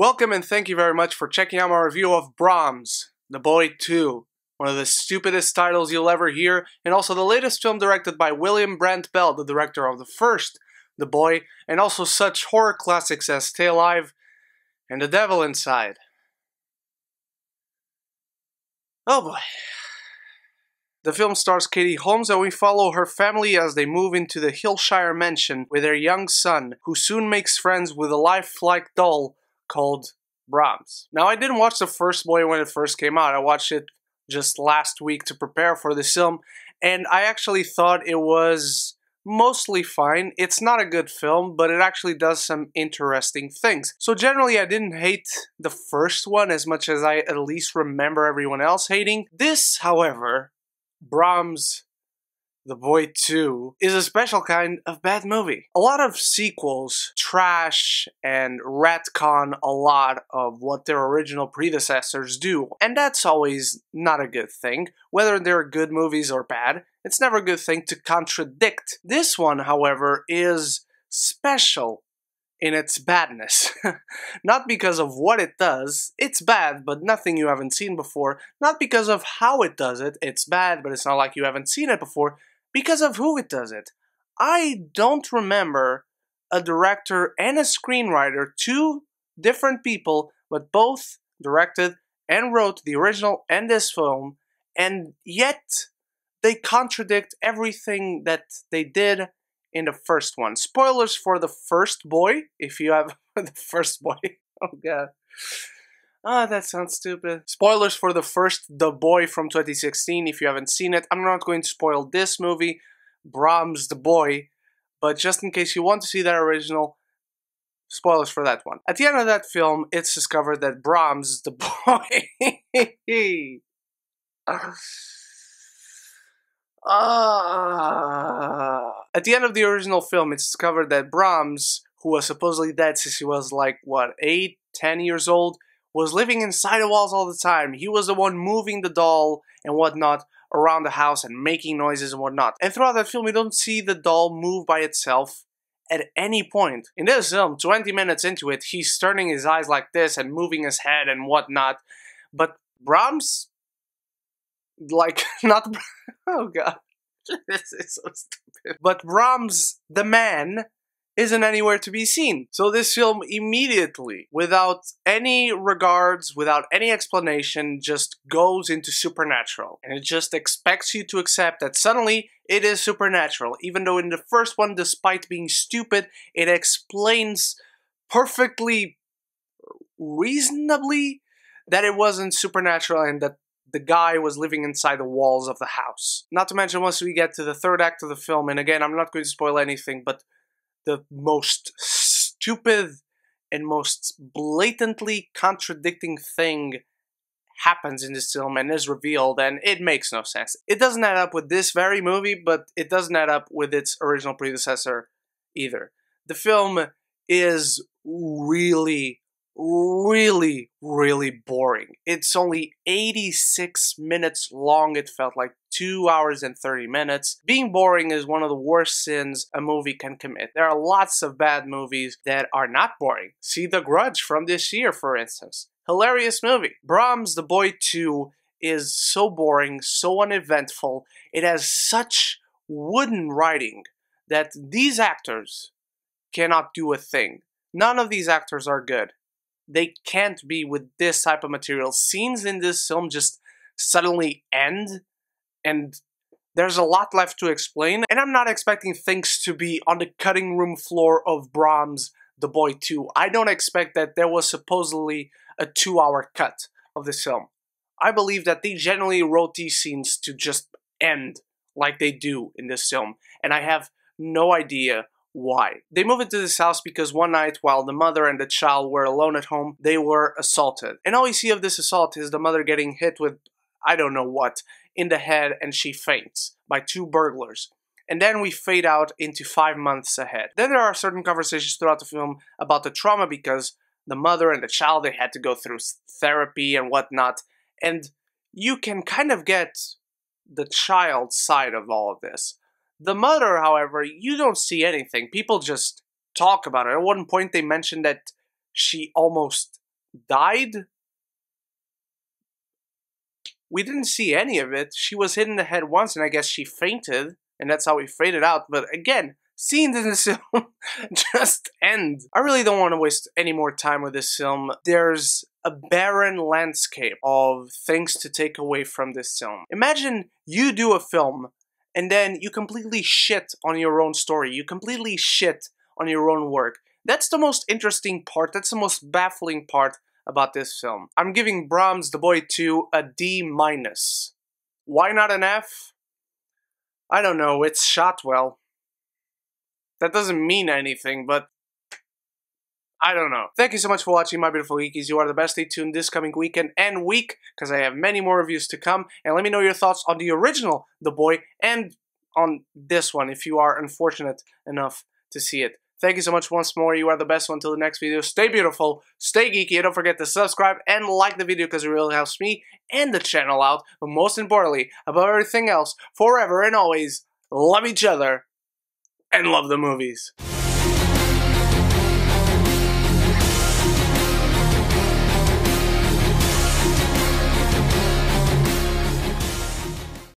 Welcome and thank you very much for checking out my review of Brahms, The Boy 2. One of the stupidest titles you'll ever hear, and also the latest film directed by William Brent Bell, the director of the first, The Boy, and also such horror classics as Stay Alive and The Devil Inside. Oh boy. The film stars Katie Holmes, and we follow her family as they move into the Hillshire mansion with their young son, who soon makes friends with a lifelike doll called Brahms. Now, I didn't watch the first Boy when it first came out. I watched it just last week to prepare for this film, and I actually thought it was mostly fine. It's not a good film, but it actually does some interesting things. So generally, I didn't hate the first one as much as I at least remember everyone else hating. This, however, Brahms, The Boy 2, is a special kind of bad movie. A lot of sequels trash and retcon a lot of what their original predecessors do, and that's always not a good thing. Whether they're good movies or bad, it's never a good thing to contradict. This one, however, is special in its badness. Not because of what it does, it's bad, but nothing you haven't seen before. Not because of how it does it, it's bad, but it's not like you haven't seen it before. Because of who it does it. I don't remember a director and a screenwriter, two different people, but both directed and wrote the original and this film, and yet they contradict everything that they did in the first one. Spoilers for the first Boy, if you have the first Boy. Oh god. Ah, that sounds stupid. Spoilers for the first The Boy from 2016, if you haven't seen it. I'm not going to spoil this movie, Brahms The Boy, but just in case you want to see that original, spoilers for that one. At the end of that film, it's discovered that Brahms The Boy... At the end of the original film, it's discovered that Brahms, who was supposedly dead since he was like, what, 8, 10 years old, was living inside the walls all the time. He was the one moving the doll and whatnot around the house and making noises and whatnot. And throughout that film, we don't see the doll move by itself at any point. In this film, 20 minutes into it, he's turning his eyes like this and moving his head and whatnot. But Brahms... like, not... oh god. This is so stupid. But Brahms, the man, isn't anywhere to be seen. So this film immediately, without any regards, without any explanation, just goes into supernatural. And it just expects you to accept that suddenly it is supernatural. Even though in the first one, despite being stupid, it explains perfectly reasonably that it wasn't supernatural and that the guy was living inside the walls of the house. Not to mention, once we get to the third act of the film, and again, I'm not going to spoil anything, but the most stupid and most blatantly contradicting thing happens in this film and is revealed, and it makes no sense. It doesn't add up with this very movie, but it doesn't add up with its original predecessor either. The film is really boring. It's only 86 minutes long. It felt like 2 hours and 30 minutes. Being boring is one of the worst sins a movie can commit. There are lots of bad movies that are not boring. See The Grudge from this year, for instance. Hilarious movie. Brahms The Boy 2 is so boring, so uneventful. It has such wooden writing that these actors cannot do a thing. None of these actors are good. They can't be with this type of material. Scenes in this film just suddenly end, and there's a lot left to explain. And I'm not expecting things to be on the cutting room floor of Brahms The Boy 2. I don't expect that there was supposedly a 2-hour cut of this film. I believe that they generally wrote these scenes to just end like they do in this film, and I have no idea why. They move into this house because one night, while the mother and the child were alone at home, they were assaulted. And all we see of this assault is the mother getting hit with, I don't know what, in the head, and she faints by 2 burglars. And then we fade out into 5 months ahead. Then there are certain conversations throughout the film about the trauma because the mother and the child, they had to go through therapy and whatnot. And you can kind of get the child's side of all of this. The mother, however, you don't see anything. People just talk about it. At one point, they mentioned that she almost died? We didn't see any of it. She was hit in the head once, and I guess she fainted, and that's how we faded out. But again, scenes in this film just end. I really don't want to waste any more time with this film. There's a barren landscape of things to take away from this film. Imagine you do a film, and then you completely shit on your own story. You completely shit on your own work. That's the most interesting part. That's the most baffling part about this film. I'm giving Brahms, The Boy 2 a D-. Why not an F? I don't know, it's shot well. That doesn't mean anything, but I don't know. Thank you so much for watching, my beautiful geekies. You are the best. Stay tuned this coming weekend and week, because I have many more reviews to come. And let me know your thoughts on the original The Boy and on this one, if you are unfortunate enough to see it. Thank you so much once more. You are the best. Until the next video, stay beautiful, stay geeky, and don't forget to subscribe and like the video because it really helps me and the channel out. But most importantly, above everything else, forever and always, love each other and love the movies.